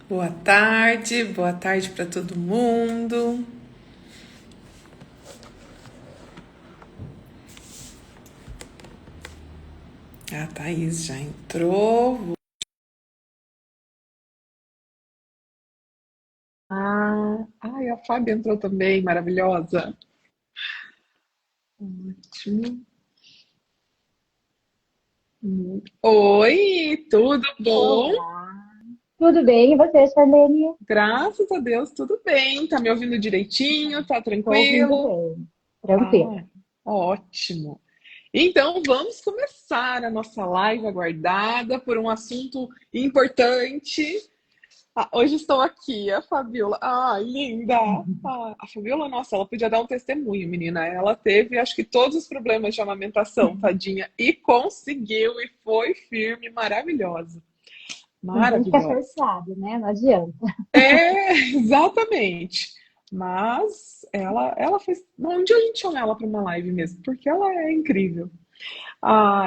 Boa tarde para todo mundo. A Thaís já entrou. Ai, a Fábia entrou também, maravilhosa. Ótimo. Oi, tudo bom? Olá. Tudo bem? E você, Charlene? Graças a Deus, tudo bem. Tá me ouvindo direitinho? Tá Estou ouvindo tranquilo? bem. Tranquilo. Ah, ótimo. Então vamos começar a nossa live aguardada por um assunto importante. Hoje estou aqui, a Fabiola. Ah, linda! A Fabiola, nossa, ela podia dar um testemunho, menina. Ela teve, acho que todos os problemas de amamentação, tadinha, e conseguiu, e foi firme, maravilhosa. Tem gente que é Maravilhosa. sorteado, né? Não adianta. É, exatamente. Mas ela fez. Um dia a gente chama ela para uma live mesmo, porque ela é incrível.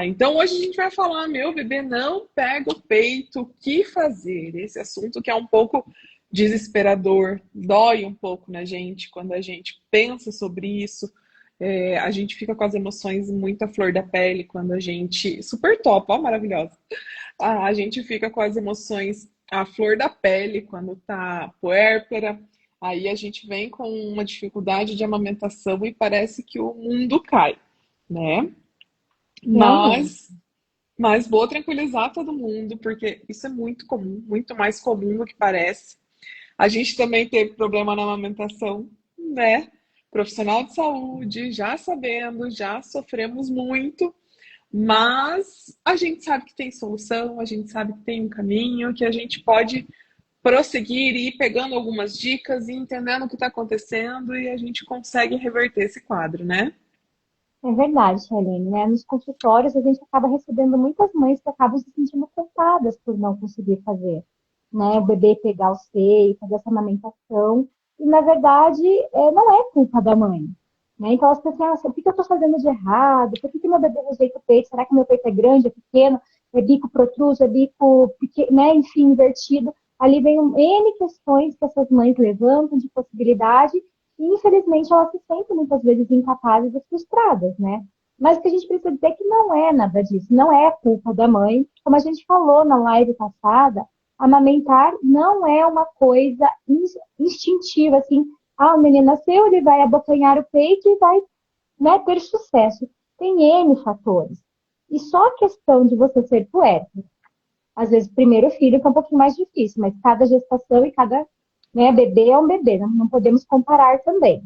Então hoje a gente vai falar, meu bebê não pega o peito, o que fazer? Esse assunto que é um pouco desesperador, dói um pouco na gente quando a gente pensa sobre isso. A gente fica com as emoções muito à flor da pele quando a gente. Super top, ó, maravilhosa. A gente fica com as emoções à flor da pele quando tá puérpera. Aí a gente vem com uma dificuldade de amamentação e parece que o mundo cai, né? Realmente. Mas vou tranquilizar todo mundo, porque isso é muito comum, muito mais comum do que parece. A gente também teve problema na amamentação, né? Profissional de saúde, já sabendo, já sofremos muito, mas a gente sabe que tem solução, a gente sabe que tem um caminho, que a gente pode prosseguir e ir pegando algumas dicas e entendendo o que está acontecendo e a gente consegue reverter esse quadro, né? É verdade, Charlene, né? Nos consultórios a gente acaba recebendo muitas mães que acabam se sentindo culpadas por não conseguir fazer, né? O bebê pegar o seio, fazer essa amamentação. E, na verdade, não é culpa da mãe. Né? Então, elas pensam assim, o que eu estou fazendo de errado? Por que meu bebê rejeita o peito? Será que meu peito é grande, é pequeno? É bico protruso, é bico, né? Enfim, invertido. Ali vem N questões que essas mães levantam de possibilidade e, infelizmente, elas se sentem muitas vezes incapazes e frustradas, né? Mas o que a gente precisa dizer é que não é nada disso, não é culpa da mãe. Como a gente falou na live passada, amamentar não é uma coisa instintiva, assim, o menino nasceu, ele vai abocanhar o peito e vai, né, ter sucesso. Tem N fatores. E só a questão de você ser puérpero, às vezes, o primeiro filho que é um pouquinho mais difícil, mas cada gestação e cada, né, bebê é um bebê, não podemos comparar também.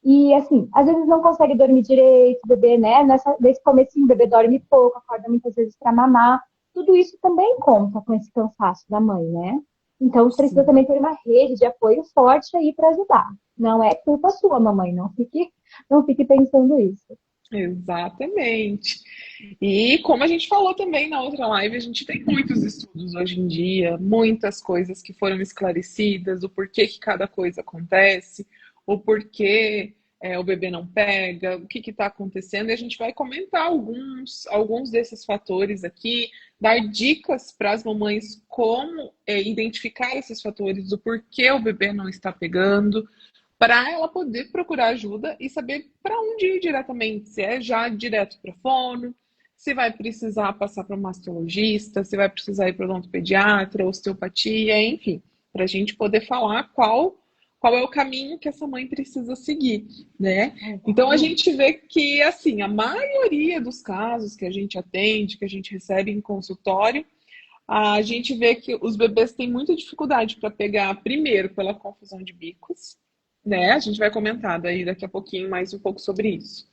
E, assim, às vezes não consegue dormir direito, o bebê, né? Nesse comecinho, o bebê dorme pouco, acorda muitas vezes para mamar. Tudo isso também conta com esse cansaço da mãe, né? Então, precisa Sim. também ter uma rede de apoio forte aí para ajudar. Não é culpa sua, mamãe, não fique pensando isso. Exatamente. E como a gente falou também na outra live, a gente tem muitos estudos hoje em dia, muitas coisas que foram esclarecidas, o porquê que cada coisa acontece, o porquê o bebê não pega, o que está acontecendo, e a gente vai comentar alguns desses fatores aqui, dar dicas para as mamães como identificar esses fatores, o porquê o bebê não está pegando, para ela poder procurar ajuda e saber para onde ir diretamente, se é já direto para fono, se vai precisar passar para um mastologista, se vai precisar ir para odontopediatra, osteopatia, enfim, para a gente poder falar qual é o caminho que essa mãe precisa seguir, né? Então a Exatamente. gente vê que assim, a maioria dos casos que a gente atende, que a gente recebe em consultório, a gente vê que os bebês têm muita dificuldade para pegar, primeiro, pela confusão de bicos, né? A gente vai comentar daí daqui a pouquinho mais um pouco sobre isso.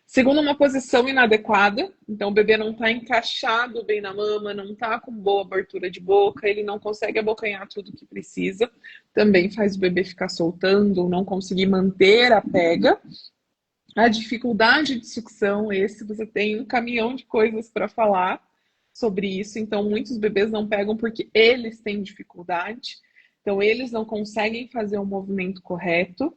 Segundo, uma posição inadequada, então o bebê não está encaixado bem na mama, não está com boa abertura de boca, ele não consegue abocanhar tudo que precisa, também faz o bebê ficar soltando, não conseguir manter a pega. A dificuldade de sucção, esse você tem um caminhão de coisas para falar sobre isso. Então, muitos bebês não pegam porque eles têm dificuldade. Então, eles não conseguem fazer o movimento correto.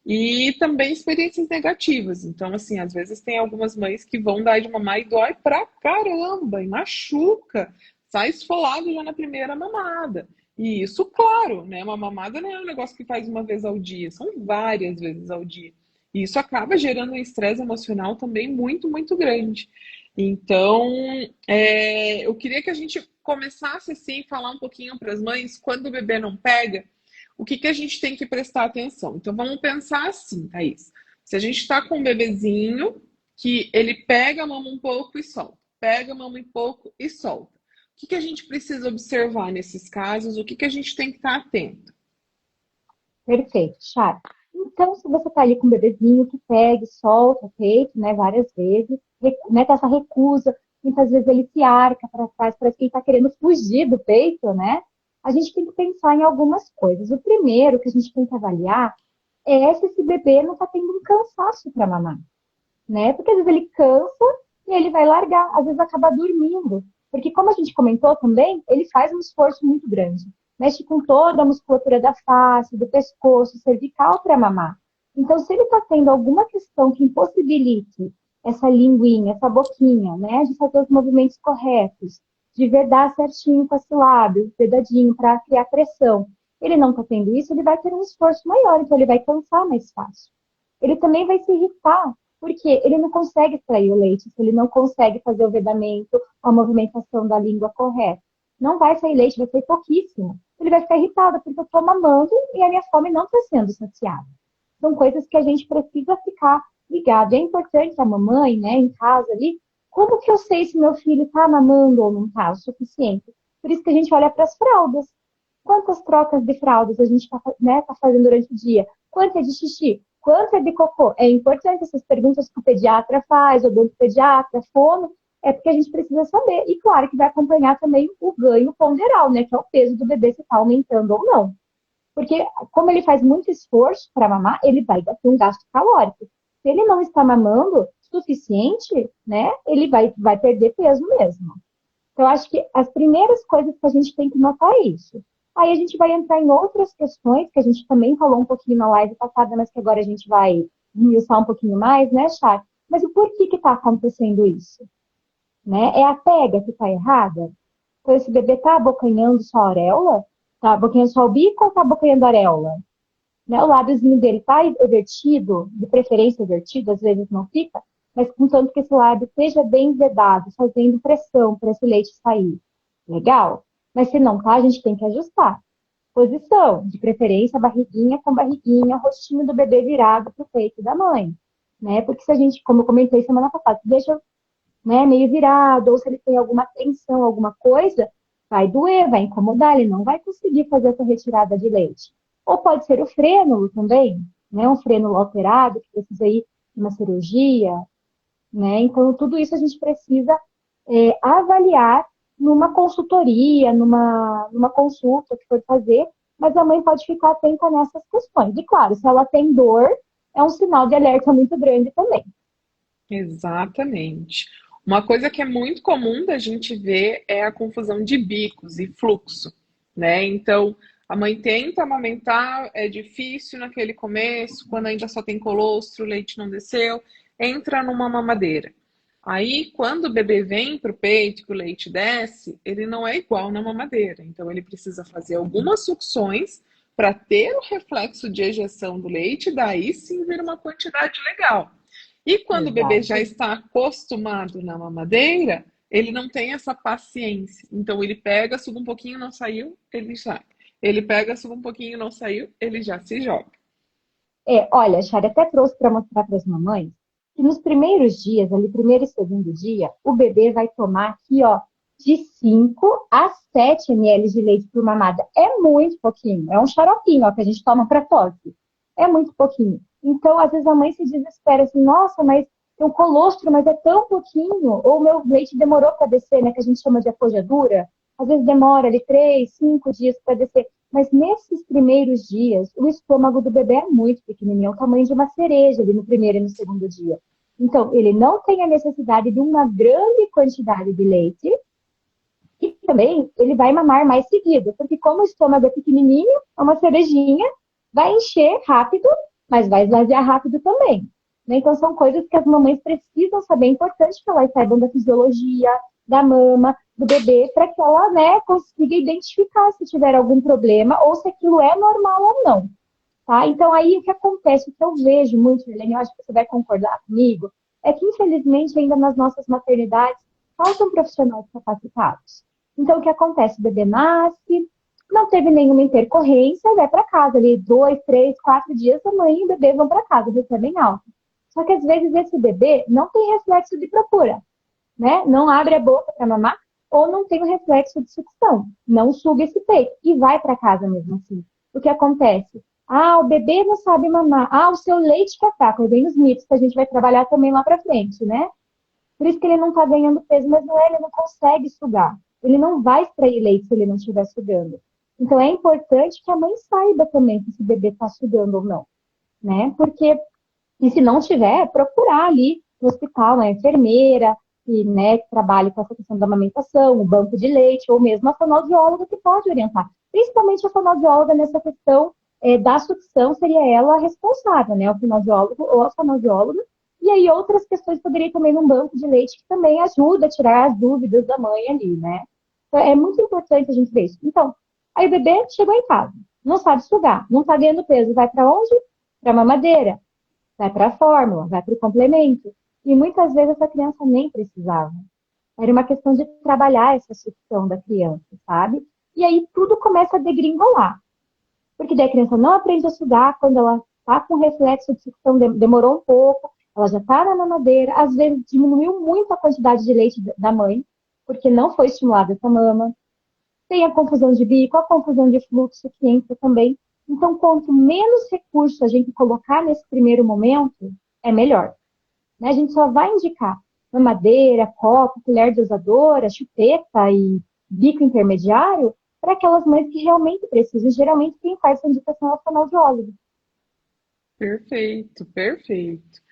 E também experiências negativas. Então, assim, às vezes tem algumas mães que vão dar de mamar e dói pra caramba, e machuca, sai esfolado já na primeira mamada. E isso, claro, né? Uma mamada não é um negócio que faz uma vez ao dia, são várias vezes ao dia. E isso acaba gerando um estresse emocional também muito, muito grande. Então, eu queria que a gente começasse assim, falar um pouquinho para as mães, quando o bebê não pega, o que que a gente tem que prestar atenção. Então, vamos pensar assim, Thaís. Se a gente está com um bebezinho que ele pega a mama um pouco e solta, pega a mama um pouco e solta. O que que a gente precisa observar nesses casos? O que que a gente tem que estar atento? Perfeito, Chay. Então, se você está ali com um bebezinho que pega e solta o peito, né, várias vezes, né, tem essa recusa, muitas vezes ele se arca para trás, parece que ele está querendo fugir do peito, né? A gente tem que pensar em algumas coisas. O primeiro que a gente tem que avaliar é se esse bebê não está tendo um cansaço para mamar, né? Porque às vezes ele cansa e ele vai largar, às vezes acaba dormindo. Porque como a gente comentou também, ele faz um esforço muito grande. Mexe com toda a musculatura da face, do pescoço, cervical para mamar. Então, se ele está tendo alguma questão que impossibilite essa linguinha, essa boquinha, né, de fazer os movimentos corretos, de vedar certinho com esse lábio, vedadinho, para criar pressão, ele não está tendo isso, ele vai ter um esforço maior, então ele vai cansar mais fácil. Ele também vai se irritar porque ele não consegue extrair o leite, se ele não consegue fazer o vedamento, a movimentação da língua correta. Não vai sair leite, vai sair pouquíssimo. Ele vai ficar irritado porque eu estou mamando e a minha fome não está sendo saciada. São coisas que a gente precisa ficar ligado. É importante a mamãe, né, em casa ali, como que eu sei se meu filho está mamando ou não está o suficiente? Por isso que a gente olha para as fraldas. Quantas trocas de fraldas a gente está, né, tá fazendo durante o dia? Quanto é de xixi? Quanto é de cocô? É importante essas perguntas que o pediatra faz, ou do pediatra, fono, é porque a gente precisa saber. E claro que vai acompanhar também o ganho ponderal, né? Que é o peso do bebê se está aumentando ou não. Porque como ele faz muito esforço para mamar, ele vai ter um gasto calórico. Se ele não está mamando suficiente, né? Ele vai perder peso mesmo. Então, eu acho que as primeiras coisas que a gente tem que notar é isso. Aí a gente vai entrar em outras questões, que a gente também falou um pouquinho na live passada, mas que agora a gente vai esmiuçar um pouquinho mais, né, Chay? Mas o porquê que está acontecendo isso? Né? É a pega que está errada? Então, esse bebê está abocanhando só a auréola? Está abocanhando só o bico ou está abocanhando a auréola? Né? O lábiozinho dele está evertido, de preferência evertido, às vezes não fica, mas contanto que esse lábio esteja bem vedado, fazendo pressão para esse leite sair. Legal? Mas se não tá, a gente tem que ajustar. Posição, de preferência, barriguinha com barriguinha, rostinho do bebê virado para o peito da mãe. Né? Porque se a gente, como eu comentei semana passada, deixa, né, meio virado, ou se ele tem alguma tensão, alguma coisa, vai doer, vai incomodar, ele não vai conseguir fazer essa retirada de leite. Ou pode ser o frênulo também, né, um frênulo alterado, que precisa ir de uma cirurgia, né? Então, tudo isso a gente precisa avaliar numa consultoria, numa consulta que for fazer, mas a mãe pode ficar atenta nessas questões. E claro, se ela tem dor, é um sinal de alerta muito grande também. Exatamente. Uma coisa que é muito comum da gente ver é a confusão de bicos e fluxo, né? Então, a mãe tenta amamentar, é difícil naquele começo, quando ainda só tem colostro, o leite não desceu, entra numa mamadeira. Aí, quando o bebê vem para o peito, que o leite desce, ele não é igual na mamadeira. Então, ele precisa fazer algumas sucções para ter o reflexo de ejeção do leite, daí sim vir uma quantidade legal. E quando o bebê já Exato. está acostumado na mamadeira, ele não tem essa paciência. Então ele pega, suga um pouquinho, não saiu, ele já. Ele pega, suga um pouquinho, não saiu, ele já se joga. Olha, a Shari até trouxe para mostrar para as mamães que nos primeiros dias, ali, primeiro e segundo dia, o bebê vai tomar aqui, ó, de 5 a 7 ml de leite por mamada. É muito pouquinho, é um xaropinho, ó, que a gente toma para tosse. É muito pouquinho. Então, às vezes a mãe se desespera assim, nossa, mas tem um colostro, mas é tão pouquinho. Ou o meu leite demorou para descer, né, que a gente chama de apojadura. Às vezes demora ali 3, 5 dias para descer. Mas nesses primeiros dias, o estômago do bebê é muito pequenininho, é o tamanho de uma cereja ali no primeiro e no segundo dia. Então, ele não tem a necessidade de uma grande quantidade de leite e também ele vai mamar mais seguido, porque como o estômago é pequenininho, é uma cerejinha, vai encher rápido, mas vai esvaziar rápido também. Né? Então, são coisas que as mamães precisam saber. É importante que elas saibam da fisiologia, da mama do bebê, para que ela, né, consiga identificar se tiver algum problema ou se aquilo é normal ou não. Tá? Então, aí o que acontece, o que eu vejo muito, Helene, eu acho que você vai concordar comigo, é que, infelizmente, ainda nas nossas maternidades, faltam profissionais capacitados. Então, o que acontece? O bebê nasce, não teve nenhuma intercorrência, vai para casa ali, 2, 3, 4 dias, a mãe e o bebê vão para casa, recebem alta. Só que, às vezes, esse bebê não tem reflexo de procura, né? Não abre a boca para mamar, ou não tem o reflexo de sucção, não suga esse peito, e vai para casa mesmo assim. O que acontece? Ah, o bebê não sabe mamar. Ah, o seu leite que é fraco. Vem os mitos que a gente vai trabalhar também lá pra frente, né? Por isso que ele não tá ganhando peso, mas não é, ele não consegue sugar. Ele não vai extrair leite se ele não estiver sugando. Então é importante que a mãe saiba também se esse bebê tá sugando ou não, né? Porque, e se não tiver, procurar ali no hospital, a enfermeira, que, né, que trabalhe com essa questão da amamentação, o banco de leite, ou mesmo a fonoaudióloga que pode orientar. Principalmente a fonoaudióloga nessa questão da sucção seria ela a responsável, né? O fonoaudiólogo ou a fonoaudióloga. E aí outras questões poderia ir também num banco de leite que também ajuda a tirar as dúvidas da mãe ali, né? Então, é muito importante a gente ver isso. Então, aí o bebê chegou em casa, não sabe sugar, não tá ganhando peso, vai para onde? Para mamadeira, vai para a fórmula, vai para o complemento. E muitas vezes essa criança nem precisava. Era uma questão de trabalhar essa sucção da criança, sabe? E aí tudo começa a degringolar. Porque daí a criança não aprende a sugar quando ela está com reflexo de sucção, demorou um pouco, ela já está na mamadeira, às vezes diminuiu muito a quantidade de leite da mãe, porque não foi estimulada essa mama. Tem a confusão de bico, a confusão de fluxo que entra também. Então, quanto menos recurso a gente colocar nesse primeiro momento, é melhor. Né? A gente só vai indicar mamadeira, copo, colher dosadora, chupeta e bico intermediário para aquelas mães que realmente precisam. Geralmente, quem faz essa indicação é o fonoaudiólogo. Perfeito, perfeito.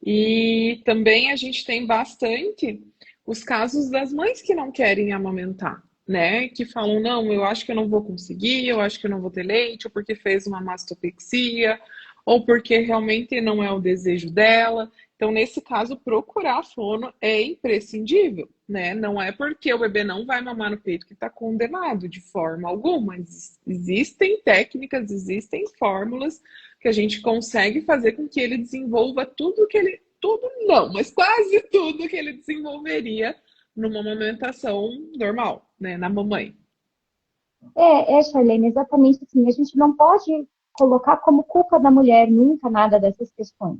E também a gente tem bastante os casos das mães que não querem amamentar, né? Que falam, não, eu acho que eu não vou conseguir, eu acho que eu não vou ter leite, ou porque fez uma mastopexia, ou porque realmente não é o desejo dela. Então, nesse caso, procurar fono é imprescindível, né? Não é porque o bebê não vai mamar no peito que está condenado de forma alguma. Existem técnicas, existem fórmulas que a gente consegue fazer com que ele desenvolva tudo que ele. Tudo não, mas quase tudo que ele desenvolveria numa amamentação normal, né? Na mamãe. Charlene, exatamente assim. A gente não pode colocar como culpa da mulher nunca nada dessas questões.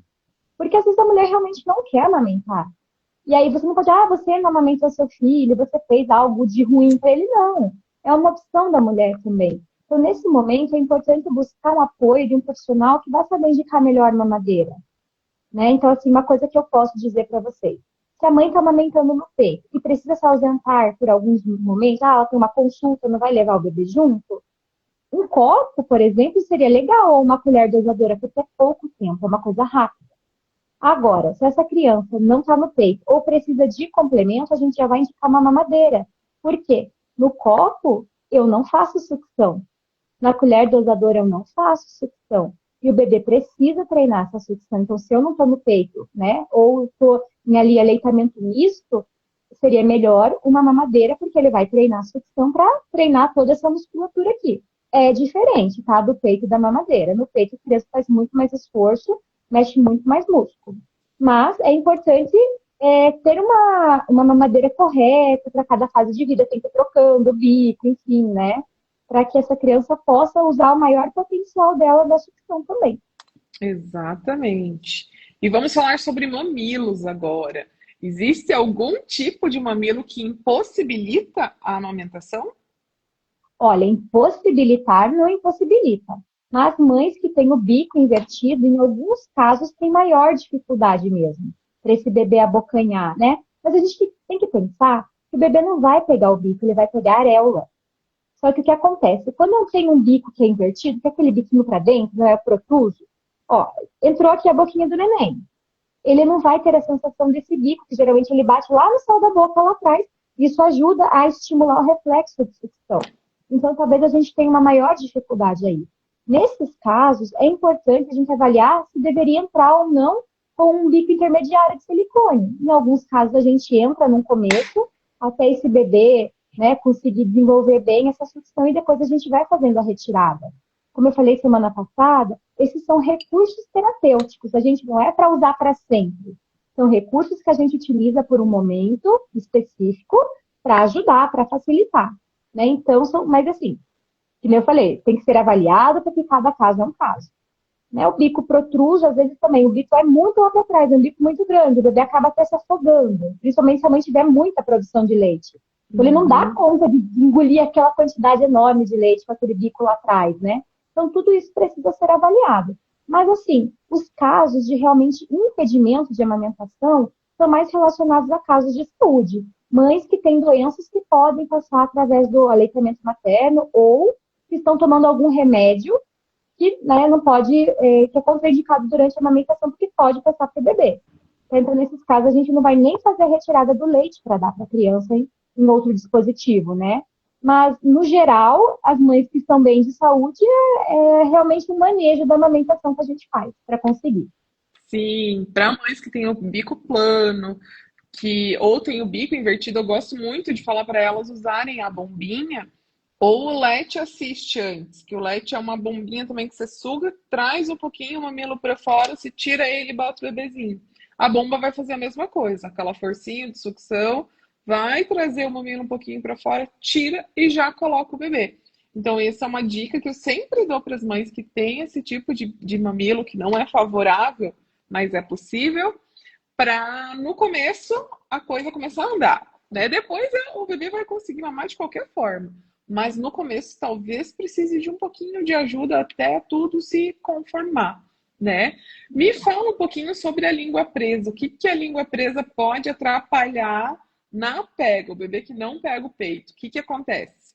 Porque às vezes a mulher realmente não quer amamentar. E aí você não pode, você não amamentou seu filho, você fez algo de ruim para ele. Não. É uma opção da mulher também. Então, nesse momento, é importante buscar um apoio de um profissional que vai saber indicar melhor mamadeira. Né? Então, assim, uma coisa que eu posso dizer para vocês. Se a mãe está amamentando no peito e precisa se ausentar por alguns momentos, ela tem uma consulta, não vai levar o bebê junto, um copo, por exemplo, seria legal, ou uma colher dosadora, porque é pouco tempo, é uma coisa rápida. Agora, se essa criança não está no peito ou precisa de complemento, a gente já vai indicar uma mamadeira. Por quê? No copo, eu não faço sucção. Na colher dosadora, eu não faço sucção. E o bebê precisa treinar essa sucção. Então, se eu não estou no peito, né, ou estou em ali aleitamento misto, seria melhor uma mamadeira, porque ele vai treinar a sucção para treinar toda essa musculatura aqui. É diferente, tá? Do peito e da mamadeira. No peito, a criança faz muito mais esforço, mexe muito mais músculo. Mas é importante ter uma mamadeira correta para cada fase de vida, tem que ir trocando o bico, enfim, né? Para que essa criança possa usar o maior potencial dela da sucção também. Exatamente. E vamos falar sobre mamilos agora. Existe algum tipo de mamilo que impossibilita a amamentação? Olha, impossibilitar não impossibilita. Mas mães que têm o bico invertido, em alguns casos, têm maior dificuldade mesmo para esse bebê abocanhar, né? Mas a gente tem que pensar que o bebê não vai pegar o bico, ele vai pegar a areola. Só que o que acontece? Quando eu tenho um bico que é invertido, que é aquele biquinho para dentro, não é protuso, ó, entrou aqui a boquinha do neném. Ele não vai ter a sensação desse bico, que geralmente ele bate lá no céu da boca, lá atrás. Isso ajuda a estimular o reflexo de sucção. Então, talvez a gente tenha uma maior dificuldade aí. Nesses casos, é importante a gente avaliar se deveria entrar ou não com um bico intermediário de silicone. Em alguns casos, a gente entra no começo, até esse bebê, né, conseguir desenvolver bem essa sucção e depois a gente vai fazendo a retirada. Como eu falei semana passada, esses são recursos terapêuticos, a gente não é para usar para sempre. São recursos que a gente utiliza por um momento específico para ajudar, para facilitar. Né? Então, mas assim, como eu falei, tem que ser avaliado porque cada caso é um caso. Né? O bico protruso, às vezes também, o bico é muito lá para trás, é um bico muito grande, o bebê acaba até se afogando, principalmente se a mãe tiver muita produção de leite. Então, ele não dá conta de engolir aquela quantidade enorme de leite com aquele bico lá atrás, né? Então, tudo isso precisa ser avaliado. Mas, assim, os casos de realmente impedimento de amamentação são mais relacionados a casos de saúde. Mães que têm doenças que podem passar através do aleitamento materno ou que estão tomando algum remédio que, né, não pode, que é contraindicado durante a amamentação, porque pode passar para o bebê. Então, nesses casos, a gente não vai nem fazer a retirada do leite para dar para a criança em outro dispositivo, né? Mas, no geral, as mães que estão bem de saúde é realmente o manejo da amamentação que a gente faz para conseguir. Sim, para mães que têm o bico plano, que ou tem o bico invertido, eu gosto muito de falar para elas usarem a bombinha ou o Let Assist antes, que o Let é uma bombinha também que você suga, traz um pouquinho o mamilo para fora, se tira ele e bota o bebezinho. A bomba vai fazer a mesma coisa, aquela forcinha de sucção, vai trazer o mamilo um pouquinho para fora, tira e já coloca o bebê. Então, essa é uma dica que eu sempre dou para as mães que têm esse tipo de mamilo que não é favorável, mas é possível, para no começo a coisa começar a andar. Né? Depois o bebê vai conseguir mamar de qualquer forma. Mas no começo talvez precise de um pouquinho de ajuda até tudo se conformar. Né? Me fala um pouquinho sobre a língua presa. O que, que a língua presa pode atrapalhar na pega? O bebê que não pega o peito. O que, que acontece?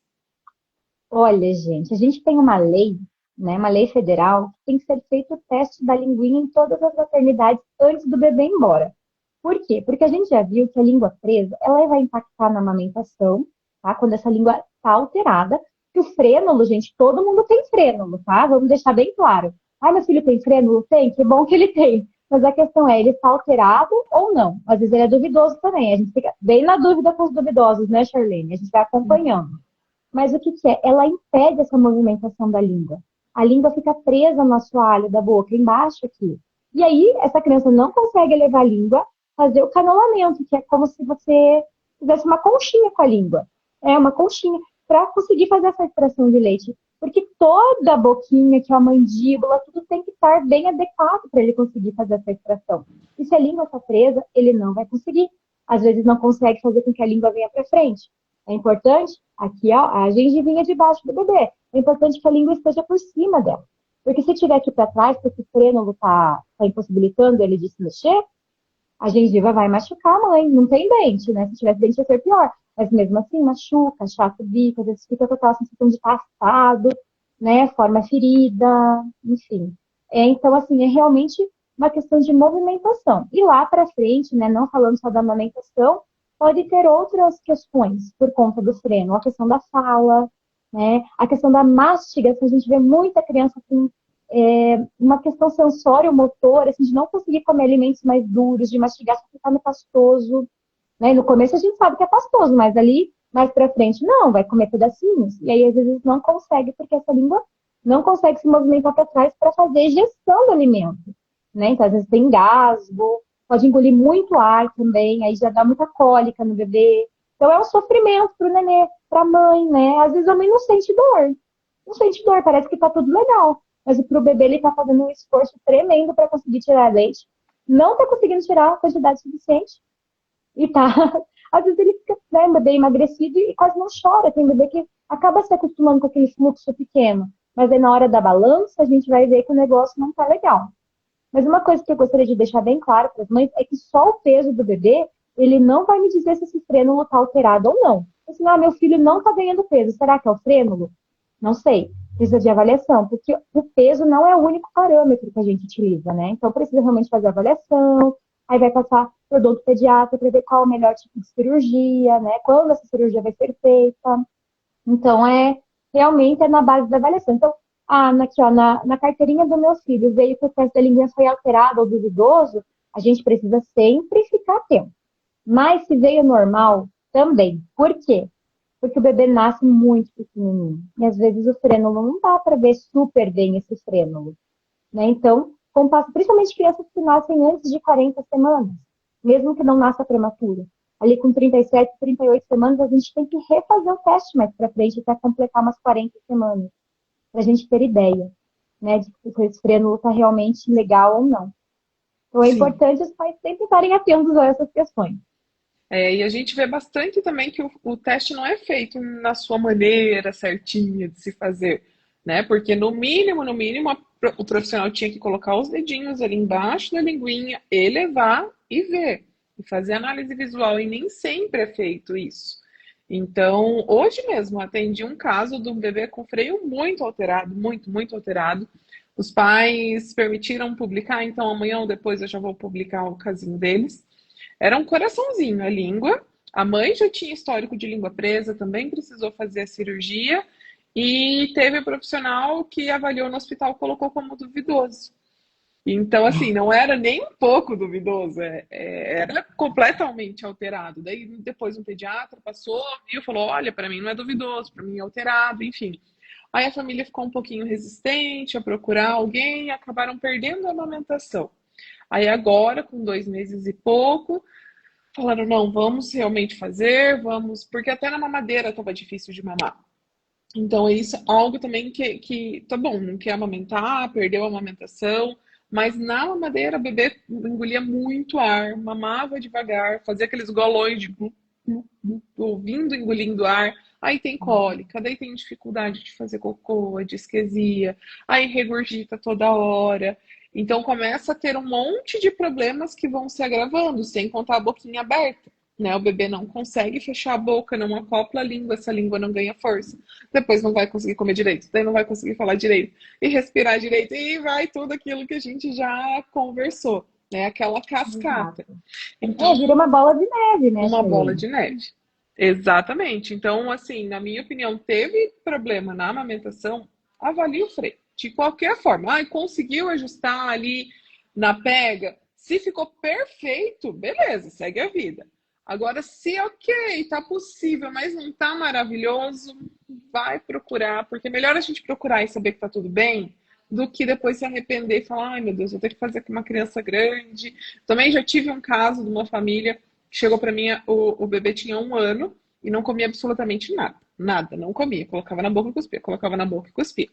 Olha, gente, a gente tem uma lei, né, uma lei federal, que tem que ser feito o teste da linguinha em todas as maternidades antes do bebê ir embora. Por quê? Porque a gente já viu que a língua presa, ela vai impactar na amamentação, tá? Quando essa língua está alterada, que o frênulo, gente, todo mundo tem frênulo, tá? Vamos deixar bem claro. Ah, meu filho tem frênulo? Tem, que bom que ele tem. Mas a questão é, ele está alterado ou não? Às vezes ele é duvidoso também. A gente fica bem na dúvida com os duvidosos, né, Charlene? A gente vai acompanhando. Mas o que que é? Ela impede essa movimentação da língua. A língua fica presa no assoalho da boca, embaixo aqui. E aí, essa criança não consegue elevar a língua, fazer o canolamento, que é como se você fizesse uma conchinha com a língua. É uma conchinha, para conseguir fazer essa extração de leite. Porque toda a boquinha, que é a mandíbula, tudo tem que estar bem adequado para ele conseguir fazer essa extração. E se a língua está presa, ele não vai conseguir. Às vezes não consegue fazer com que a língua venha para frente. É importante, aqui ó, a gengivinha debaixo do bebê. É importante que a língua esteja por cima dela. Porque se tiver aqui para trás, porque o frênulo tá impossibilitando ele de se mexer, a gengiva vai machucar a mãe. Não tem dente, né? Se tivesse dente ia ser pior. Mas mesmo assim, machuca, chata o bico, às vezes fica com aquela sensação de passado, né? Forma ferida, enfim. Então, assim, é realmente uma questão de movimentação. E lá para frente, né? Não falando só da amamentação, pode ter outras questões por conta do freno. A questão da fala, né? A questão da mastigação. A gente vê muita criança com uma questão sensório-motora, assim, de não conseguir comer alimentos mais duros, de mastigar, ficar no pastoso. Né? E no começo a gente sabe que é pastoso, mas ali, mais pra frente, não, vai comer pedacinhos. E aí, às vezes, não consegue, porque essa língua não consegue se movimentar para trás para fazer gestão do alimento. Né? Então, às vezes, tem engasgo, pode engolir muito ar também, aí já dá muita cólica no bebê. Então, é um sofrimento pro nenê, pra mãe, né? Às vezes, a mãe não sente dor. Não sente dor, parece que tá tudo legal. Mas pro bebê, ele tá fazendo um esforço tremendo para conseguir tirar leite. Não tá conseguindo tirar a quantidade suficiente. E tá, às vezes ele fica, né, bebê emagrecido e quase não chora. Tem bebê que acaba se acostumando com aquele fluxo pequeno. Mas aí na hora da balança, a gente vai ver que o negócio não tá legal. Mas uma coisa que eu gostaria de deixar bem claro para as mães é que só o peso do bebê, ele não vai me dizer se esse frênulo está alterado ou não. Assim, meu filho não está ganhando peso, será que é o frênulo? Não sei, precisa de avaliação, porque o peso não é o único parâmetro que a gente utiliza, né? Então precisa realmente fazer a avaliação, aí vai passar por odontopediatra para ver qual é o melhor tipo de cirurgia, né? Quando essa cirurgia vai ser feita. Então, realmente é na base da avaliação. Então, aqui, ó, na carteirinha do meu filho, veio que o teste da língua foi alterado ou duvidoso, a gente precisa sempre ficar atento. Mas se veio normal, também. Por quê? Porque o bebê nasce muito pequenininho. E às vezes o frênulo não dá para ver super bem esse frênulo, né? Então, principalmente crianças que nascem antes de 40 semanas, mesmo que não nasça prematuro. Ali com 37, 38 semanas, a gente tem que refazer o teste mais para frente até completar umas 40 semanas, para a gente ter ideia, né, de se esse frênulo está realmente legal ou não. Então, é Sim. importante os pais sempre estarem atentos a essas questões. E a gente vê bastante também que o teste não é feito na sua maneira certinha de se fazer, né? Porque no mínimo, o profissional tinha que colocar os dedinhos ali embaixo da linguinha, elevar e ver, e fazer análise visual, e nem sempre é feito isso. Então, hoje mesmo, atendi um caso de um bebê com freio muito alterado, muito, muito alterado. Os pais permitiram publicar, então amanhã ou depois eu já vou publicar o casinho deles. Era um coraçãozinho a língua. A mãe já tinha histórico de língua presa, também precisou fazer a cirurgia. E teve o profissional que avaliou no hospital, colocou como duvidoso. Então, assim, não era nem um pouco duvidoso, era completamente alterado. Daí, depois, um pediatra passou, viu, falou: olha, para mim não é duvidoso, para mim é alterado, enfim. Aí a família ficou um pouquinho resistente a procurar alguém e acabaram perdendo a amamentação. Aí agora, com 2 meses e pouco, falaram, não, vamos realmente fazer, vamos, porque até na mamadeira estava difícil de mamar. Então, é isso algo também que tá bom, não quer amamentar, perdeu a amamentação, mas na mamadeira, o bebê engolia muito ar, mamava devagar, fazia aqueles golões de ouvindo, engolindo ar. Aí tem cólica, daí tem dificuldade de fazer cocô, disquesia, aí regurgita toda hora. Então começa a ter um monte de problemas que vão se agravando, sem contar a boquinha aberta. Né? O bebê não consegue fechar a boca, não acopla a língua, essa língua não ganha força. Depois não vai conseguir comer direito, daí não vai conseguir falar direito e respirar direito, e vai tudo aquilo que a gente já conversou, né? Aquela cascata. Exato. Então, Vira uma bola de neve, né, uma bola Shalene? de neve. Exatamente. Então, assim, na minha opinião, teve problema na amamentação, avalie o freio. De qualquer forma. Ai, conseguiu ajustar ali na pega. Se ficou perfeito, beleza, segue a vida. Agora, se ok, tá possível, mas não tá maravilhoso, vai procurar, porque é melhor a gente procurar e saber que tá tudo bem, do que depois se arrepender e falar, ai meu Deus, vou ter que fazer com uma criança grande. Também já tive um caso de uma família. Chegou para mim, o bebê tinha 1 ano e não comia absolutamente nada. Nada, não comia. Colocava na boca e cuspia, colocava na boca e cuspia.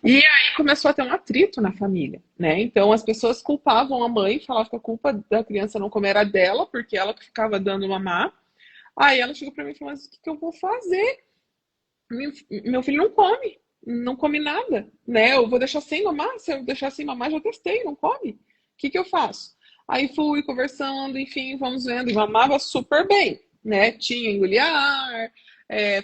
E aí começou a ter um atrito na família, né? Então as pessoas culpavam a mãe, falavam que a culpa da criança não comer era dela, porque ela que ficava dando mamar. Aí ela chegou para mim e falou: mas o que eu vou fazer? Meu filho não come, não come nada, né? Eu vou deixar sem mamar? Se eu deixar sem mamar, já testei, não come. O que eu faço? Aí fui conversando, enfim, vamos vendo, e mamava super bem, né? Tinha engolia ar,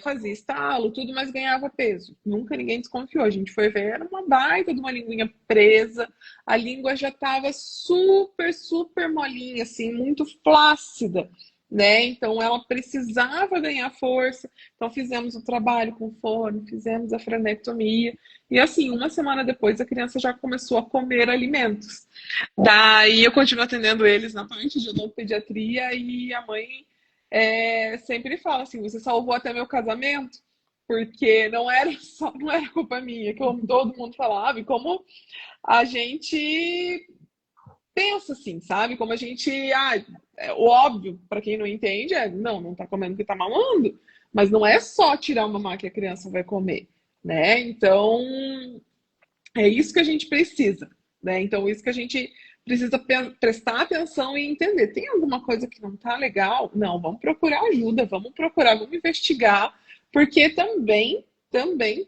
fazia estalo, tudo, mas ganhava peso. Nunca ninguém desconfiou. A gente foi ver, era uma baita de uma linguinha presa, a língua já estava super, super molinha, assim, muito flácida, né? Então ela precisava ganhar força. Então fizemos o trabalho com forno, fizemos a frenectomia. E assim, uma semana depois a criança já começou a comer alimentos. Daí eu continuo atendendo eles na parte de odontopediatria e a mãe sempre fala assim: você salvou até meu casamento, porque não era culpa minha, como todo mundo falava, e como a gente pensa assim, sabe? Como a gente. O óbvio, para quem não entende, não tá comendo porque tá mamando. Mas não é só tirar o mamar que a criança vai comer, né? Então, é isso que a gente precisa, né? Então, isso que a gente precisa prestar atenção e entender. Tem alguma coisa que não tá legal? Não, vamos procurar ajuda, vamos procurar, vamos investigar, porque também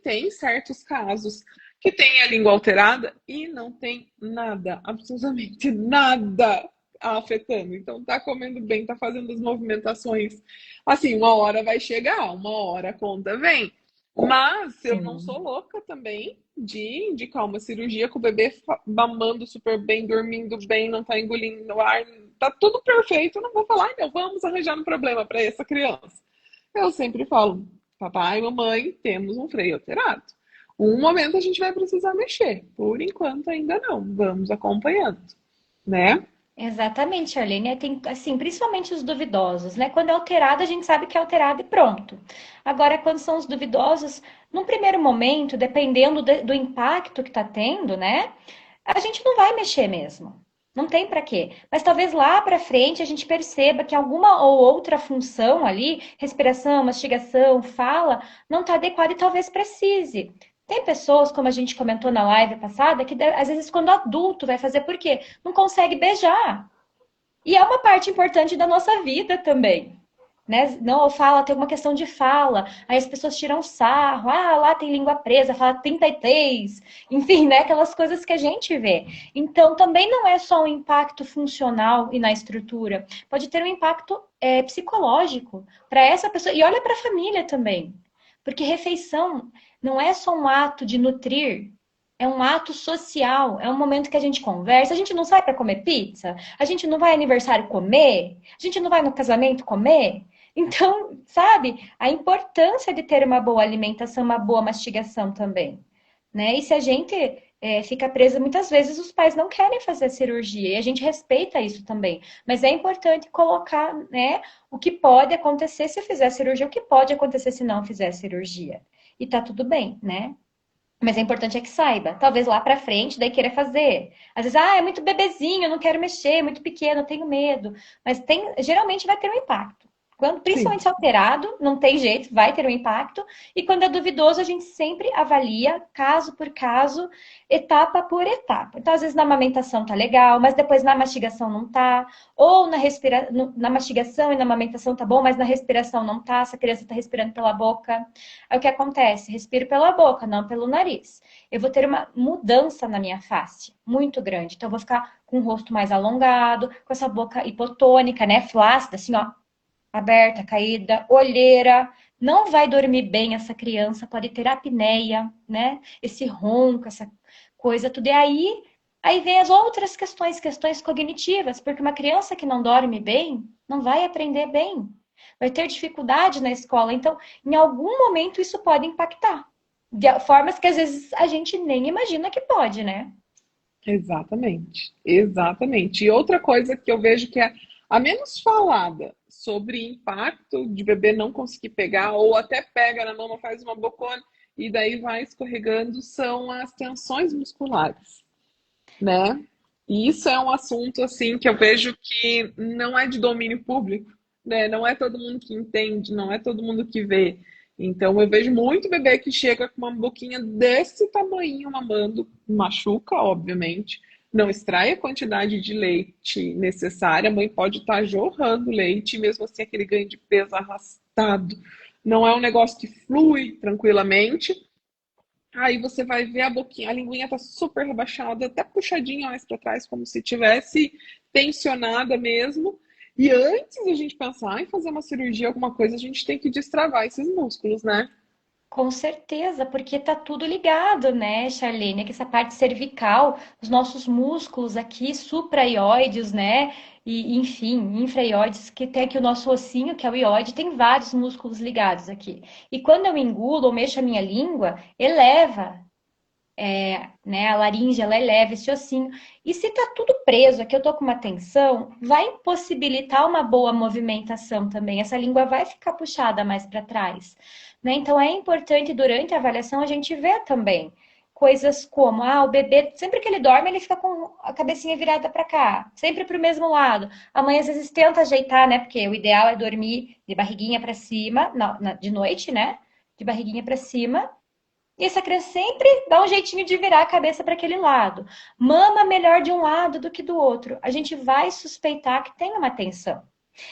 tem certos casos que tem a língua alterada e não tem nada, absolutamente nada afetando. Então, tá comendo bem, tá fazendo as movimentações. Assim, uma hora vai chegar, uma hora a conta vem. Mas eu não sou Sim. louca também de indicar uma cirurgia com o bebê mamando super bem, dormindo bem, não tá engolindo ar, tá tudo perfeito. Eu não vou falar, meu, vamos arranjar um problema para essa criança. Eu sempre falo, papai e mamãe, temos um freio alterado. Um momento a gente vai precisar mexer. Por enquanto ainda não. Vamos acompanhando, né? Exatamente, Arlene. Tem, assim, principalmente os duvidosos, né? Quando é alterado, a gente sabe que é alterado e pronto. Agora, quando são os duvidosos, num primeiro momento, dependendo do impacto que está tendo, né? A gente não vai mexer mesmo. Não tem para quê. Mas talvez lá para frente a gente perceba que alguma ou outra função ali, respiração, mastigação, fala, não está adequada e talvez precise. Tem pessoas, como a gente comentou na live passada, que às vezes quando adulto vai fazer por quê? Não consegue beijar. E é uma parte importante da nossa vida também. Né? Não, fala, tem uma questão de fala, aí as pessoas tiram sarro, ah, lá tem língua presa, fala 33, enfim, né? Aquelas coisas que a gente vê. Então, também não é só um impacto funcional e na estrutura, pode ter um impacto psicológico para essa pessoa, e olha para a família também, porque refeição não é só um ato de nutrir, é um ato social, é um momento que a gente conversa. A gente não sai para comer pizza, a gente não vai aniversário comer, a gente não vai no casamento comer. Então, sabe, a importância de ter uma boa alimentação, uma boa mastigação também, né? E se a gente fica presa, muitas vezes os pais não querem fazer a cirurgia e a gente respeita isso também. Mas é importante colocar, né, o que pode acontecer se fizer a cirurgia, o que pode acontecer se não fizer a cirurgia. E tá tudo bem, né? Mas é importante é que saiba. Talvez lá pra frente, daí queira fazer. Às vezes, é muito bebezinho, eu não quero mexer, é muito pequeno, eu tenho medo. Mas geralmente vai ter um impacto. Quando, Sim. principalmente se alterado, não tem jeito, vai ter um impacto. E quando é duvidoso, a gente sempre avalia caso por caso, etapa por etapa. Então, às vezes na amamentação tá legal, mas depois na mastigação não tá. Ou na mastigação e na amamentação tá bom, mas na respiração não tá. Essa criança tá respirando pela boca. Aí o que acontece? Respiro pela boca, não pelo nariz. Eu vou ter uma mudança na minha face muito grande. Então, eu vou ficar com o rosto mais alongado, com essa boca hipotônica, né? Flácida, assim, ó, aberta, caída, olheira. Não vai dormir bem essa criança, pode ter apneia, né? Esse ronco, essa coisa, tudo. E aí vem as outras questões, questões cognitivas, porque uma criança que não dorme bem não vai aprender bem, vai ter dificuldade na escola. Então, em algum momento, isso pode impactar. De formas que às vezes a gente nem imagina que pode, né? Exatamente, exatamente. E outra coisa que eu vejo que é a menos falada sobre impacto de bebê não conseguir pegar, ou até pega na mão, faz uma bocona e daí vai escorregando, são as tensões musculares, né? E isso é um assunto assim que eu vejo que não é de domínio público, né? Não é todo mundo que entende, não é todo mundo que vê. Então eu vejo muito bebê que chega com uma boquinha desse tamanho mamando, machuca, obviamente, não extrai a quantidade de leite necessária, a mãe pode estar jorrando leite, mesmo assim aquele ganho de peso arrastado. Não é um negócio que flui tranquilamente. Aí você vai ver a boquinha, a linguinha tá super rebaixada, até puxadinha mais para trás, como se tivesse tensionada mesmo. E antes de a gente pensar em fazer uma cirurgia, alguma coisa, a gente tem que destravar esses músculos, né? Com certeza, porque tá tudo ligado, né, Charlene? Que essa parte cervical, os nossos músculos aqui, supraioides, né? E, enfim, infraioides, que tem aqui o nosso ossinho, que é o ióide, tem vários músculos ligados aqui. E quando eu engulo ou mexo a minha língua, eleva, né? A laringe, ela eleva esse ossinho. E se tá tudo preso, aqui eu tô com uma tensão, vai impossibilitar uma boa movimentação também. Essa língua vai ficar puxada mais para trás, né? Então é importante durante a avaliação a gente ver também coisas como, o bebê, sempre que ele dorme, ele fica com a cabecinha virada para cá, sempre para o mesmo lado. A mãe às vezes tenta ajeitar, né? Porque o ideal é dormir de barriguinha para cima, de noite, né? De barriguinha para cima, e essa criança sempre dá um jeitinho de virar a cabeça para aquele lado. Mama melhor de um lado do que do outro. A gente vai suspeitar que tem uma tensão.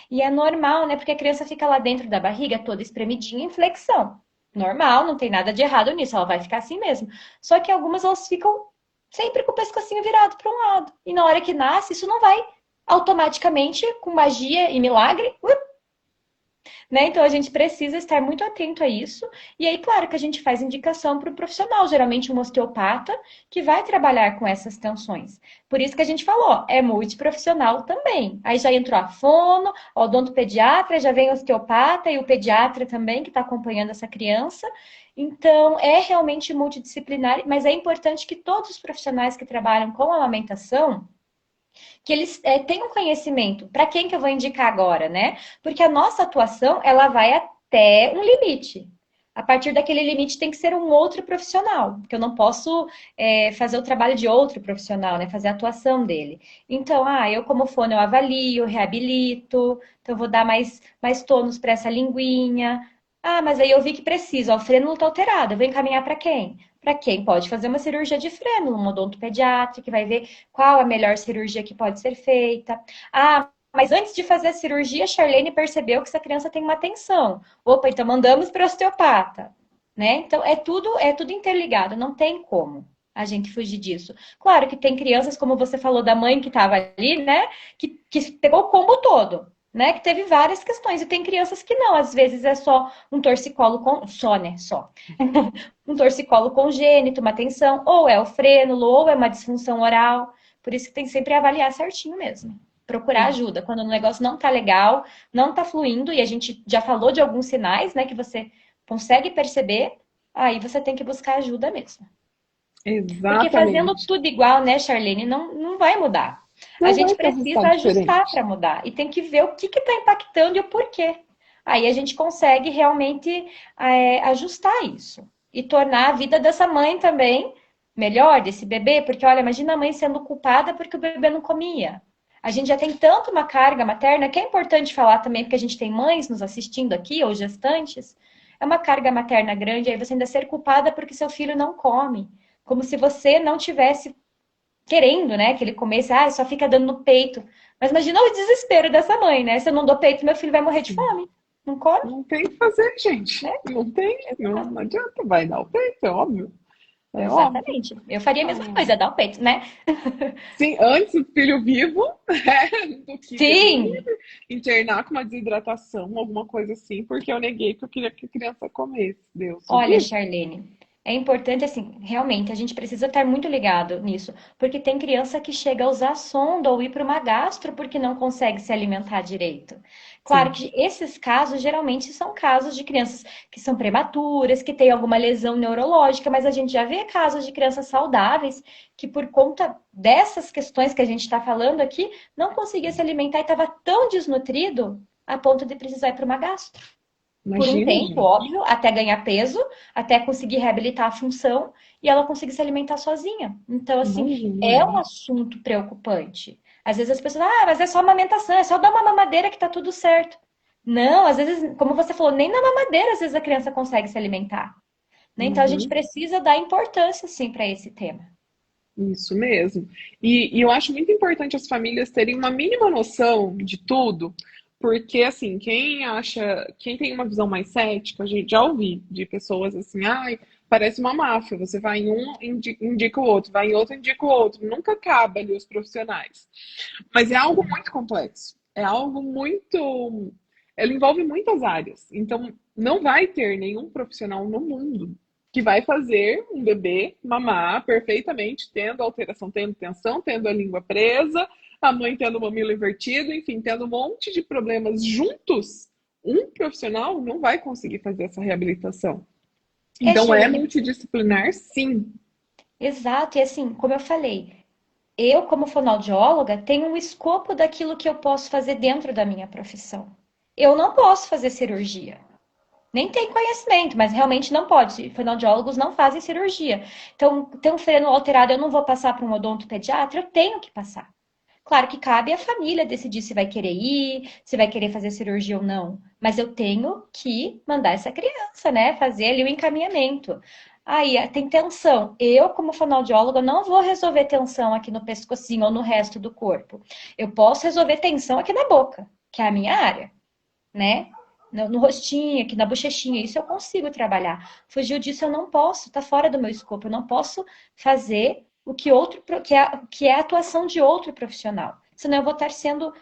E é normal, né? Porque a criança fica lá dentro da barriga toda espremidinha em flexão. Normal, não tem nada de errado nisso, ela vai ficar assim mesmo. Só que algumas elas ficam sempre com o pescocinho virado para um lado. E na hora que nasce, isso não vai automaticamente, com magia e milagre, né? Então a gente precisa estar muito atento a isso. E aí, claro que a gente faz indicação para o profissional, geralmente um osteopata, que vai trabalhar com essas tensões. Por isso que a gente falou, é multiprofissional também. Aí já entrou a fono, o odontopediatra, já vem o osteopata e o pediatra também, que está acompanhando essa criança. Então, é realmente multidisciplinar, mas é importante que todos os profissionais que trabalham com a amamentação que eles tenham conhecimento. Para quem que eu vou indicar agora, né? Porque a nossa atuação, ela vai até um limite. A partir daquele limite tem que ser um outro profissional, porque eu não posso fazer o trabalho de outro profissional, né? Fazer a atuação dele. Então, eu como fono, eu avalio, reabilito, então eu vou dar mais tônus para essa linguinha. Mas aí eu vi que precisa, ó, o frênulo está alterado, eu vou encaminhar para quem? Para quem pode fazer uma cirurgia de frênulo, um odontopediatra, que vai ver qual a melhor cirurgia que pode ser feita. Mas antes de fazer a cirurgia, a Charlene percebeu que essa criança tem uma tensão. Opa, então mandamos para o osteopata, né? Então é tudo interligado, não tem como a gente fugir disso. Claro que tem crianças, como você falou da mãe que estava ali, né? Que pegou o combo todo, né? Que teve várias questões. E tem crianças que não, às vezes é só um torcicolo só, né? Só. Um torcicolo congênito, uma tensão, ou é o frênulo, ou é uma disfunção oral. Por isso que tem que sempre avaliar certinho mesmo. Procurar ajuda. Quando o negócio não tá legal, não tá fluindo, e a gente já falou de alguns sinais, né, que você consegue perceber, aí você tem que buscar ajuda mesmo. Porque fazendo Exatamente. tudo igual, né, Charlene, não vai mudar. A Não gente vai ter precisa resultado ajustar diferente. para mudar. E tem que ver o que está impactando e o porquê. Aí a gente consegue realmente ajustar isso. E tornar a vida dessa mãe também melhor, desse bebê. Porque, olha, imagina a mãe sendo culpada porque o bebê não comia. A gente já tem tanto uma carga materna, que é importante falar também, porque a gente tem mães nos assistindo aqui, ou gestantes. É uma carga materna grande, aí você ainda ser culpada porque seu filho não come. Como se você não tivesse querendo, né, que ele comesse, só fica dando no peito. Mas imagina o desespero dessa mãe, né? Se eu não dou peito, meu filho vai morrer de Sim. fome. Não come, Não tem o que fazer, gente. né? Não tem, não adianta, vai dar o peito, é óbvio. É óbvio. Exatamente. Eu faria a mesma Ah, coisa, dar o peito, né? sim, antes o filho vivo, do que Deus me Sim, livre, internar com uma desidratação, alguma coisa assim, porque eu neguei que eu queria que a criança comesse. Deus o olha, livre. Charlene, é importante, assim, realmente, a gente precisa estar muito ligado nisso, porque tem criança que chega a usar sonda ou ir para uma gastro porque não consegue se alimentar direito. Claro Sim. que esses casos geralmente são casos de crianças que são prematuras, que têm alguma lesão neurológica, mas a gente já vê casos de crianças saudáveis que, por conta dessas questões que a gente está falando aqui, não conseguia se alimentar e estava tão desnutrido a ponto de precisar ir para uma gastro por um Imagina, tempo, gente. óbvio, até ganhar peso, até conseguir reabilitar a função e ela conseguir se alimentar sozinha. Então, assim, Imagina. é um assunto preocupante. Às vezes as pessoas, mas é só amamentação, é só dar uma mamadeira que tá tudo certo. Não, às vezes, como você falou, nem na mamadeira às vezes a criança consegue se alimentar. Né? Então a gente Uhum. precisa dar importância, sim, para esse tema. Isso mesmo. E eu acho muito importante as famílias terem uma mínima noção de tudo, porque assim, quem tem uma visão mais cética, a gente já ouvi de pessoas assim, ai, parece uma máfia, você vai em um, indica o outro, vai em outro, indica o outro, nunca acaba ali os profissionais. Mas é algo muito complexo, é algo muito. Ela envolve muitas áreas, então não vai ter nenhum profissional no mundo que vai fazer um bebê mamar perfeitamente, tendo alteração, tendo tensão, tendo a língua presa, a mãe tendo o mamilo invertido, enfim, tendo um monte de problemas juntos. Um profissional não vai conseguir fazer essa reabilitação. Então é Charlene, multidisciplinar, sim. exato. E assim, como eu falei, eu, como fonoaudióloga, tenho um escopo daquilo que eu posso fazer dentro da minha profissão. Eu não posso fazer cirurgia. Nem tem conhecimento, mas realmente não pode. Fonoaudiólogos não fazem cirurgia. Então, tem um freno alterado, eu não vou passar para um odontopediatra, eu tenho que passar. Claro que cabe à família decidir se vai querer ir, se vai querer fazer cirurgia ou não. Mas eu tenho que mandar essa criança, né? Fazer ali o encaminhamento. Aí tem tensão. Eu, como fonoaudióloga, não vou resolver tensão aqui no pescocinho ou no resto do corpo. Eu posso resolver tensão aqui na boca, que é a minha área, né? No rostinho, aqui na bochechinha, isso eu consigo trabalhar. Fugiu disso eu não posso, tá fora do meu escopo. Eu não posso fazer o que outro que é a atuação de outro profissional. Senão eu vou estar sendo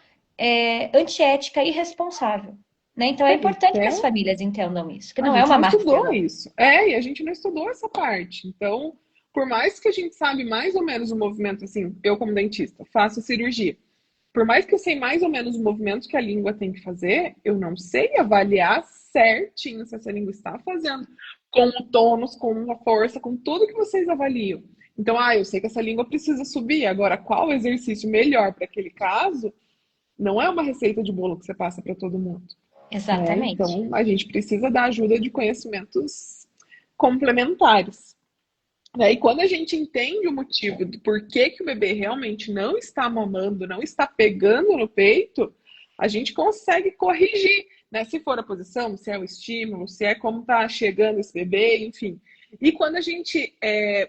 antiética e irresponsável. Né? Então é importante que as Até famílias entendam isso, que a não é gente uma não máfia, estudou não. isso. É, e a gente não estudou essa parte. Então, por mais que a gente sabe mais ou menos o movimento, assim, eu como dentista, faço cirurgia. Por mais que eu sei mais ou menos os movimentos que a língua tem que fazer, eu não sei avaliar certinho se essa língua está fazendo com o tônus, com a força, com tudo que vocês avaliam. Então, eu sei que essa língua precisa subir. Agora, qual o exercício melhor para aquele caso? Não é uma receita de bolo que você passa para todo mundo, né? Exatamente. Então, a gente precisa da ajuda de conhecimentos complementares. E quando a gente entende o motivo do porquê que o bebê realmente não está mamando, não está pegando no peito, a gente consegue corrigir, né? Se for a posição, se é o estímulo, se é como está chegando esse bebê, enfim. E quando a gente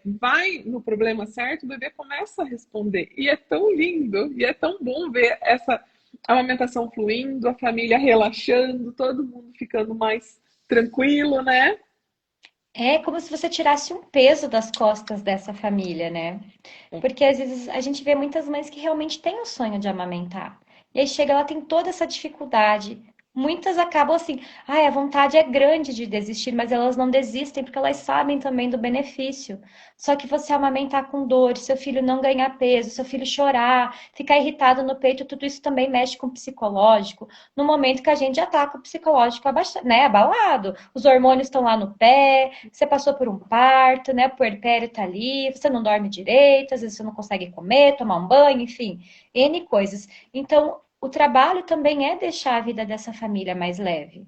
vai no problema certo, o bebê começa a responder. E é tão lindo, e é tão bom ver essa amamentação fluindo, a família relaxando, todo mundo ficando mais tranquilo, né? É como se você tirasse um peso das costas dessa família, né? Porque às vezes a gente vê muitas mães que realmente têm o sonho de amamentar. E aí chega, ela tem toda essa dificuldade. Muitas acabam assim, a vontade é grande de desistir, mas elas não desistem porque elas sabem também do benefício. Só que você amamentar com dor, seu filho não ganhar peso, seu filho chorar, ficar irritado no peito, tudo isso também mexe com o psicológico. No momento que a gente já tá com o psicológico né, abalado. Os hormônios estão lá no pé, você passou por um parto, né? O puerpério tá ali, você não dorme direito, às vezes você não consegue comer, tomar um banho, enfim, N coisas. Então, o trabalho também é deixar a vida dessa família mais leve,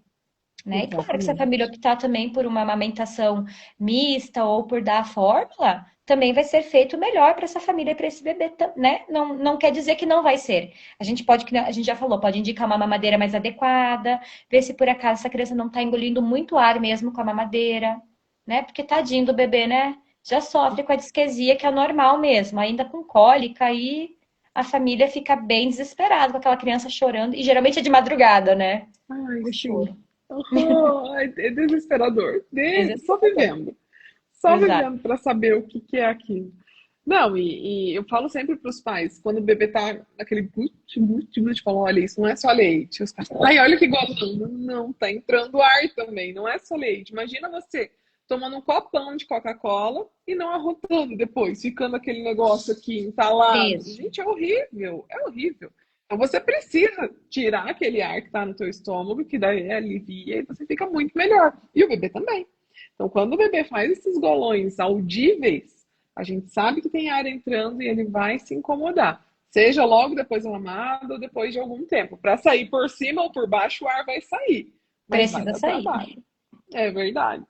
né? E claro que se a família Exatamente. optar também por uma amamentação mista ou por dar a fórmula, também vai ser feito melhor para essa família e para esse bebê, né? Não, não quer dizer que não vai ser. A gente pode, que a gente já falou, pode indicar uma mamadeira mais adequada, ver se por acaso essa criança não está engolindo muito ar mesmo com a mamadeira, né? Porque tadinho do bebê, né? Já sofre com a disquesia, que é normal mesmo, ainda com cólica, aí a família fica bem desesperada com aquela criança chorando, e geralmente é de madrugada, né? Ai, O sim. choro. É desesperador. Só Desesperador. vivendo. Só Exato. vivendo para saber o que, que é aquilo. Não, e eu falo sempre para os pais, quando o bebê tá naquele gut, falam, olha, isso não é só leite. Os pais, ai, olha que gozão. Não, tá entrando ar também, não é só leite. Imagina você tomando um copão de Coca-Cola e não arrotando depois, ficando aquele negócio aqui entalado. Preso. Gente, é horrível, é horrível. Então você precisa tirar aquele ar que está no teu estômago, que daí alivia e você fica muito melhor. E o bebê também. Então, quando o bebê faz esses golões audíveis, a gente sabe que tem ar entrando e ele vai se incomodar. Seja logo depois da mamada ou depois de algum tempo. Para sair por cima ou por baixo, o ar vai sair. Mas vai Precisa dar sair. trabalho. É verdade.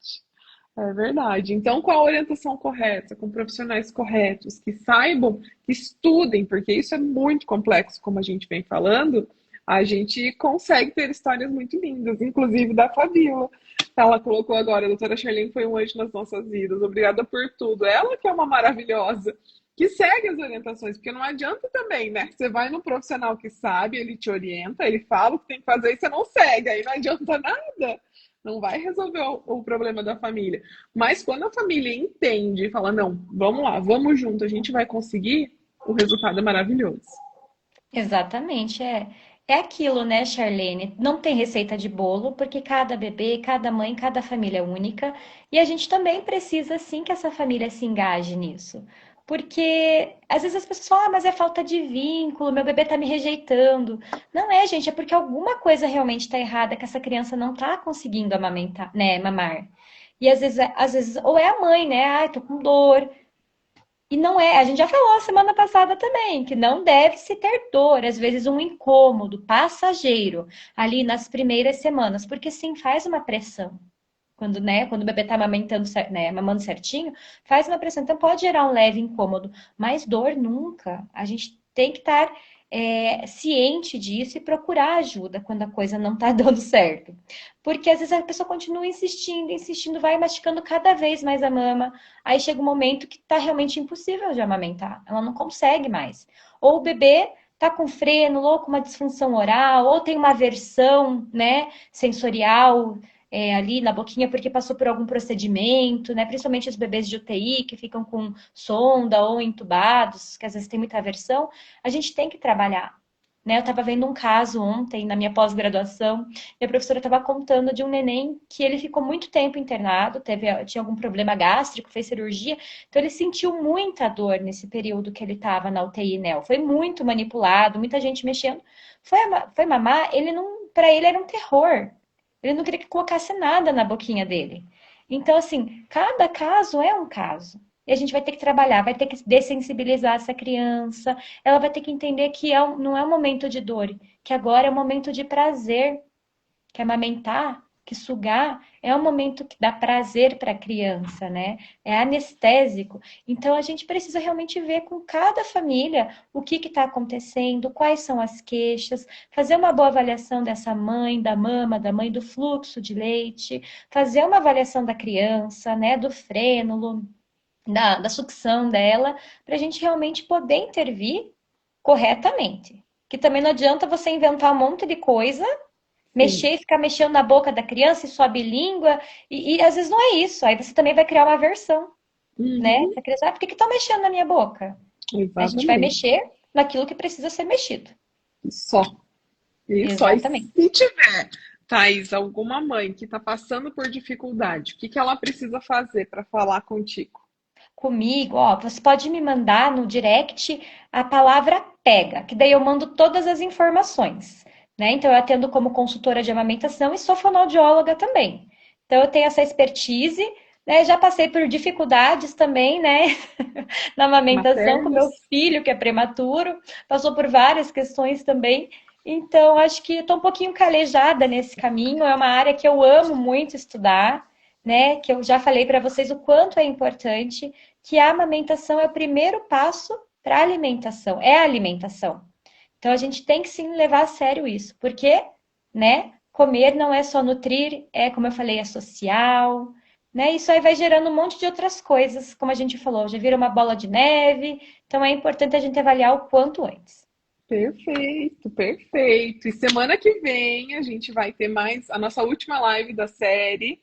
É verdade. Então, com a orientação correta, com profissionais corretos, que saibam, que estudem, porque isso é muito complexo, como a gente vem falando, a gente consegue ter histórias muito lindas, inclusive da Fabíola. Ela colocou agora, a doutora Charlene foi um anjo nas nossas vidas. Obrigada por tudo. Ela que é uma maravilhosa, que segue as orientações, porque não adianta também, né? Você vai no profissional que sabe, ele te orienta, ele fala o que tem que fazer e você não segue, aí não adianta nada. Não vai resolver o problema da família. Mas quando a família entende e fala, não, vamos lá, vamos junto, a gente vai conseguir, o resultado é maravilhoso. Exatamente, é. É aquilo, né, Charlene? Não tem receita de bolo, porque cada bebê, cada mãe, cada família é única. E a gente também precisa, sim, que essa família se engaje nisso. Porque às vezes as pessoas falam, mas é falta de vínculo, meu bebê tá me rejeitando. Não é, gente, é porque alguma coisa realmente tá errada, que essa criança não tá conseguindo amamentar, né, mamar. E às vezes, ou é a mãe, né? Ai, tô com dor. E não é, a gente já falou semana passada também, que não deve se ter dor, às vezes um incômodo passageiro ali nas primeiras semanas, porque sim, faz uma pressão. Quando, né, quando o bebê tá amamentando, né, mamando certinho, faz uma pressão. Então pode gerar um leve incômodo, mas dor nunca. A gente tem que estar ciente disso e procurar ajuda quando a coisa não tá dando certo. Porque às vezes a pessoa continua insistindo, insistindo, vai masticando cada vez mais a mama. Aí chega um momento que tá realmente impossível de amamentar. Ela não consegue mais. Ou o bebê tá com freno, ou com uma disfunção oral, ou tem uma aversão, né, sensorial ali na boquinha porque passou por algum procedimento, né? Principalmente os bebês de UTI que ficam com sonda ou entubados, que às vezes tem muita aversão, a gente tem que trabalhar. Né, eu estava vendo um caso ontem na minha pós-graduação e a professora estava contando de um neném que ele ficou muito tempo internado, tinha algum problema gástrico, fez cirurgia, então ele sentiu muita dor nesse período que ele estava na UTI, né? Foi muito manipulado, muita gente mexendo. Foi mamar, ele não, para ele era um terror. Ele não queria que colocasse nada na boquinha dele. Então, assim, cada caso é um caso. e a gente vai ter que trabalhar, vai ter que dessensibilizar essa criança, ela vai ter que entender que não é um momento de dor, que agora é um momento de prazer, que amamentar, que sugar, é um momento que dá prazer para a criança, né? É anestésico. Então a gente precisa realmente ver com cada família o que está acontecendo, quais são as queixas, fazer uma boa avaliação dessa mãe, da mama, da mãe do fluxo de leite, fazer uma avaliação da criança, né? Do frênulo, da sucção dela, para a gente realmente poder intervir corretamente. Que também não adianta você inventar um monte de coisa, Sim. mexer e ficar mexendo na boca da criança e sobe língua, e às vezes não é isso. Aí você também vai criar uma aversão, né? Uhum. A criança, por que estão mexendo na minha boca? A gente vai Exatamente. mexer naquilo que precisa ser mexido. Só. E só. E Exatamente. se tiver, Thaís, alguma mãe que está passando por dificuldade, o que que ela precisa fazer para falar contigo? Comigo, ó, você pode me mandar no direct a palavra pega, que daí eu mando todas as informações, né? Então eu atendo como consultora de amamentação e sou fonoaudióloga também. Então eu tenho essa expertise, né? Já passei por dificuldades também, né? Na amamentação com meu Maternas? filho, que é prematuro, passou por várias questões também. Então, acho que estou um pouquinho calejada nesse caminho. É uma área que eu amo muito estudar, né? Que eu já falei para vocês o quanto é importante, que a amamentação é o primeiro passo para a alimentação, é a alimentação. Então, a gente tem que sim levar a sério isso, porque, né? Comer não é só nutrir, é, como eu falei, é social, né? Isso aí vai gerando um monte de outras coisas, como a gente falou, já vira uma bola de neve. Então, é importante a gente avaliar o quanto antes. Perfeito, perfeito. E semana que vem a gente vai ter mais a nossa última live da série.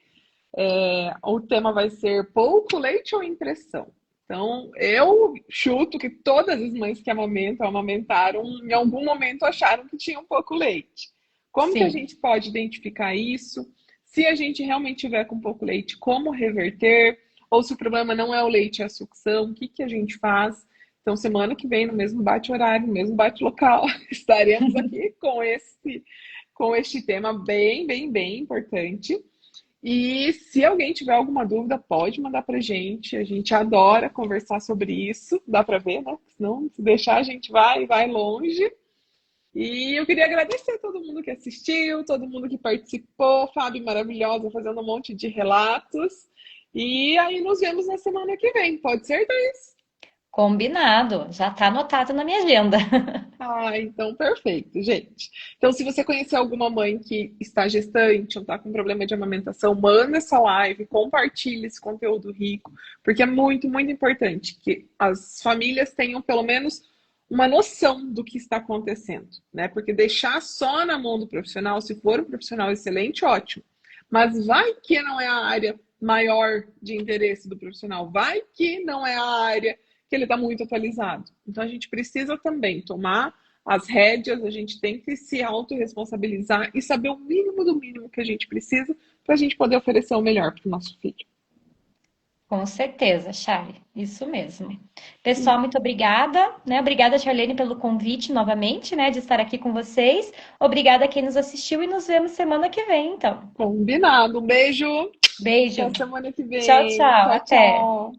O tema vai ser pouco leite ou impressão. Então, eu chuto que todas as mães que amamentam, amamentaram, em algum momento acharam que tinham pouco leite. Como que a Sim. gente pode identificar isso? Se a gente realmente tiver com pouco leite, como reverter? Ou se o problema não é o leite, é a sucção, o que que a gente faz? Então, semana que vem, no mesmo bate-horário, no mesmo bate-local, estaremos aqui com este tema bem, bem, bem importante. E se alguém tiver alguma dúvida, pode mandar pra gente. A gente adora conversar sobre isso. Dá pra ver, né? Senão, se deixar, a gente vai longe. E eu queria agradecer a todo mundo que assistiu, todo mundo que participou. Fábio maravilhosa, fazendo um monte de relatos. E aí nos vemos na semana que vem. Pode ser, Thaís? Combinado, já está anotado na minha agenda. Ah, então perfeito, gente. Então, se você conhecer alguma mãe que está gestante ou está com problema de amamentação, manda essa live, compartilhe esse conteúdo rico, porque é muito, muito importante que as famílias tenham pelo menos uma noção do que está acontecendo, né? Porque deixar só na mão do profissional, se for um profissional excelente, ótimo. Mas vai que não é a área maior de interesse do profissional, vai que não é a área que ele está muito atualizado. Então a gente precisa também tomar as rédeas, a gente tem que se autorresponsabilizar e saber o mínimo do mínimo que a gente precisa para a gente poder oferecer o melhor para o nosso filho. Com certeza, Chay, isso mesmo. Pessoal, muito obrigada, né? Obrigada, Charlene, pelo convite novamente, né, de estar aqui com vocês. Obrigada a quem nos assistiu e nos vemos semana que vem, então. Combinado. Um beijo. Beijo. Até semana que Tchau, vem. tchau. Tchau, Até. tchau.